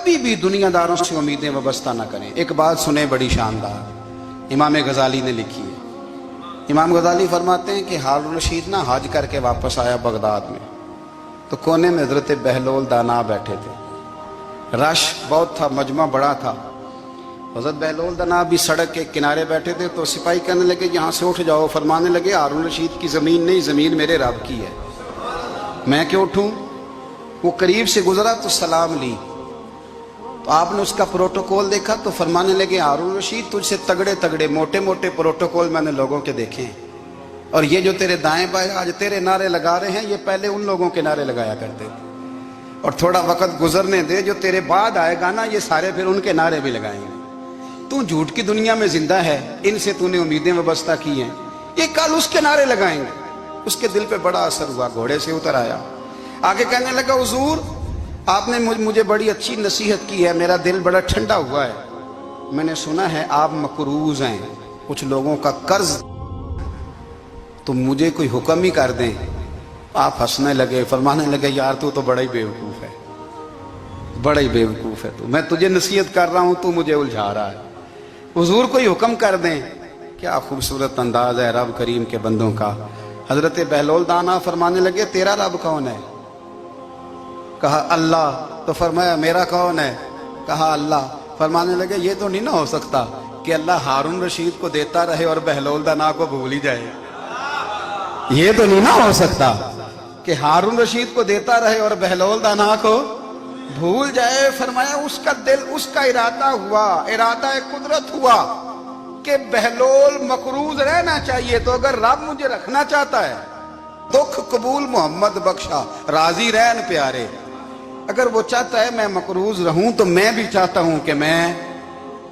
کبھی بھی دنیاداروں سے امیدیں وابستہ نہ کریں۔ ایک بات سنیں بڑی شاندار، امام غزالی نے لکھی ہے۔ امام غزالی فرماتے ہیں کہ ہارون رشید نہ حج کر کے واپس آیا بغداد میں، تو کونے میں حضرت بہلول دانا بیٹھے تھے، رش بہت تھا، مجمع بڑا تھا۔ حضرت بہلول دانا بھی سڑک کے کنارے بیٹھے تھے، تو سپاہی کہنے لگے یہاں سے اٹھ جاؤ۔ فرمانے لگے ہارون رشید کی زمین نہیں، زمین میرے رب کی ہے، میں کیوں اٹھوں؟ وہ قریب سے گزرا تو سلام لی، تو آپ نے اس کا پروٹوکول دیکھا تو فرمانے لگے ہارون رشید تجھ سے تگڑے تگڑے موٹے موٹے پروٹوکول میں نے لوگوں کے دیکھے ہیں، اور یہ جو تیرے دائیں بائیں آج تیرے نعرے لگا رہے ہیں، یہ پہلے ان لوگوں کے نعرے لگایا کرتے تھے، اور تھوڑا وقت گزرنے دے، جو تیرے بعد آئے گا نا، یہ سارے پھر ان کے نعرے بھی لگائیں گے۔ تو جھوٹ کی دنیا میں زندہ ہے، ان سے تو نے امیدیں وابستہ کی ہیں، یہ کل اس کے نعرے لگائیں گے۔ اس کے دل پہ بڑا اثر ہوا، گھوڑے سے اتر آیا، آگے کہنے لگا حضور آپ نے مجھے بڑی اچھی نصیحت کی ہے، میرا دل بڑا ٹھنڈا ہوا ہے، میں نے سنا ہے آپ مقروض ہیں، کچھ لوگوں کا قرض، تو مجھے کوئی حکم ہی کر دیں۔ آپ ہنسنے لگے، فرمانے لگے یار تو بڑا ہی بیوقوف ہے، بڑا ہی بیوقوف ہے تو، میں تجھے نصیحت کر رہا ہوں تو مجھے الجھا رہا ہے، حضور کوئی حکم کر دیں۔ کیا خوبصورت انداز ہے رب کریم کے بندوں کا۔ حضرت بہلول دانا فرمانے لگے تیرا رب کون ہے؟ کہا اللہ۔ تو فرمایا میرا کون ہے؟ کہا اللہ۔ فرمانے لگے یہ تو نہیں نہ ہو سکتا کہ اللہ ہارون رشید کو دیتا رہے اور بہلول دانا کو بھول ہی جائے، یہ تو نہیں نہ ہو سکتا کہ ہارون رشید کو دیتا رہے اور بہلول دانا کو بھول جائے۔ فرمایا اس کا دل، اس کا ارادہ ہوا، ارادہ قدرت ہوا کہ بہلول مقروض رہنا چاہیے، تو اگر رب مجھے رکھنا چاہتا ہے، دکھ قبول محمد بخشا راضی رہن پیارے، اگر وہ چاہتا ہے میں مقروض رہوں تو میں بھی چاہتا ہوں کہ میں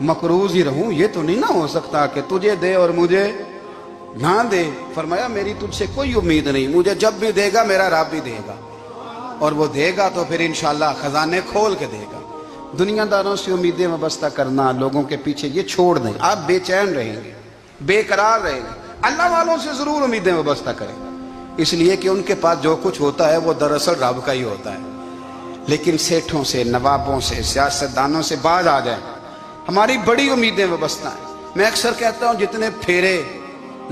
مقروض ہی رہوں، یہ تو نہیں نہ ہو سکتا کہ تجھے دے اور مجھے نہ دے۔ فرمایا میری تجھ سے کوئی امید نہیں، مجھے جب بھی دے گا میرا رب بھی دے گا، اور وہ دے گا تو پھر انشاءاللہ خزانے کھول کے دے گا۔ دنیا داروں سے امیدیں وابستہ کرنا، لوگوں کے پیچھے، یہ چھوڑ دیں، آپ بے چین رہیں گے، بے قرار رہیں گے۔ اللہ والوں سے ضرور امیدیں وابستہ کریں، اس لیے کہ ان کے پاس جو کچھ ہوتا ہے وہ دراصل رب کا ہی ہوتا ہے۔ لیکن سیٹھوں سے، نوابوں سے، سیاستدانوں سے باز آ جائیں، ہماری بڑی امیدیں وابستہ ہیں۔ میں اکثر کہتا ہوں جتنے پھیرے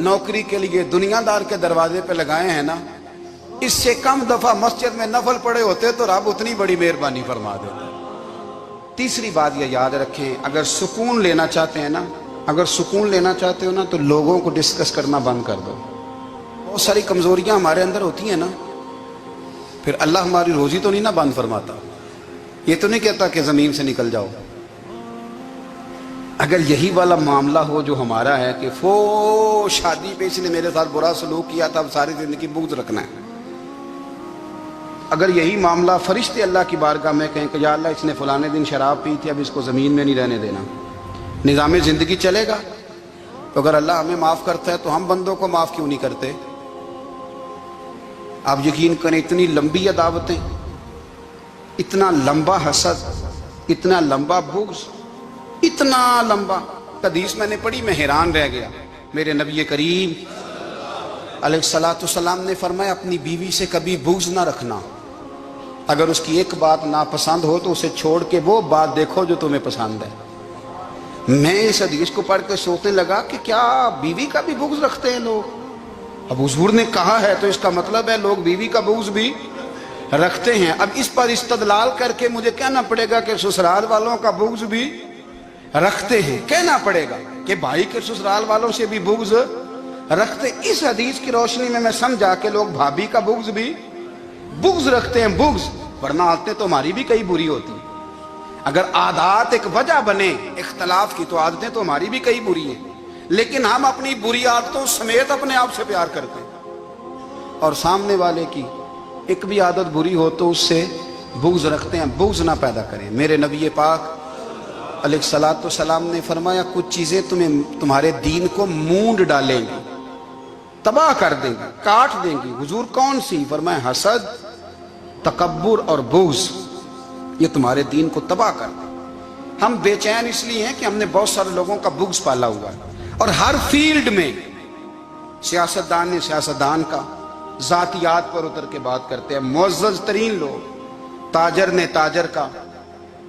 نوکری کے لیے دنیا دار کے دروازے پہ لگائے ہیں نا، اس سے کم دفعہ مسجد میں نفل پڑے ہوتے تو رب اتنی بڑی مہربانی فرما دیتا۔ تیسری بات یہ یاد رکھیں، اگر سکون لینا چاہتے ہیں نا، اگر سکون لینا چاہتے ہو نا، تو لوگوں کو ڈسکس کرنا بند کر دو۔ بہت ساری کمزوریاں ہمارے اندر ہوتی ہیں نا، پھر اللہ ہماری روزی تو نہیں نہ بند فرماتا، یہ تو نہیں کہتا کہ زمین سے نکل جاؤ۔ اگر یہی والا معاملہ ہو جو ہمارا ہے کہ شادی پہ اس نے میرے ساتھ برا سلوک کیا تھا، اب ساری زندگی بغض رکھنا ہے، اگر یہی معاملہ فرشتے اللہ کی بارگاہ میں کہیں کہ یا اللہ اس نے فلانے دن شراب پی تھی، اب اس کو زمین میں نہیں رہنے دینا، نظام زندگی چلے گا؟ تو اگر اللہ ہمیں معاف کرتا ہے تو ہم بندوں کو معاف کیوں نہیں کرتے؟ آپ یقین کریں اتنی لمبی عداوتیں، اتنا لمبا حسد، اتنا لمبا بغض، اتنا لمبا۔ حدیث میں نے پڑھی، میں حیران رہ گیا۔ میرے نبی کریم علیہ الصلوۃ والسلام نے فرمایا اپنی بیوی سے کبھی بغض نہ رکھنا، اگر اس کی ایک بات ناپسند ہو تو اسے چھوڑ کے وہ بات دیکھو جو تمہیں پسند ہے۔ میں اس حدیث کو پڑھ کے سوچنے لگا کہ کیا بیوی کا بھی بغض رکھتے ہیں لوگ؟ اب حضور نے کہا ہے تو اس کا مطلب ہے لوگ بیوی کا بغض بھی رکھتے ہیں۔ اب اس پر استدلال کر کے مجھے کہنا پڑے گا کہ سسرال والوں کا بغض بھی رکھتے ہیں، کہنا پڑے گا کہ بھائی کے سسرال والوں سے بھی بغض رکھتے۔ اس حدیث کی روشنی میں سمجھا کہ لوگ بھابھی کا بغض بھی بغض رکھتے ہیں، بغض، ورنہ عادتیں تو ہماری بھی کئی بری ہوتی ہیں۔ اگر عادات ایک وجہ بنے اختلاف کی تو عادتیں تو ہماری بھی کئی بری ہیں، لیکن ہم اپنی بری عادتوں سمیت اپنے آپ سے پیار کرتے ہیں، اور سامنے والے کی ایک بھی عادت بری ہو تو اس سے بغض رکھتے ہیں۔ بغض نہ پیدا کریں۔ میرے نبی پاک علیہ الصلوۃ والسلام نے فرمایا کچھ چیزیں تمہارے دین کو مونڈ ڈالیں گی، تباہ کر دیں گی، کاٹ دیں گی۔ حضور کون سی؟ فرمایا حسد، تکبر اور بغض، یہ تمہارے دین کو تباہ کر دیں۔ ہم بے چین اس لیے ہیں کہ ہم نے بہت سارے لوگوں کا بغض پالا ہوا ہے، اور ہر فیلڈ میں سیاستدان نے سیاستدان کا، ذاتیات پر اتر کے بات کرتے ہیں، معزز ترین لوگ، تاجر نے تاجر کا،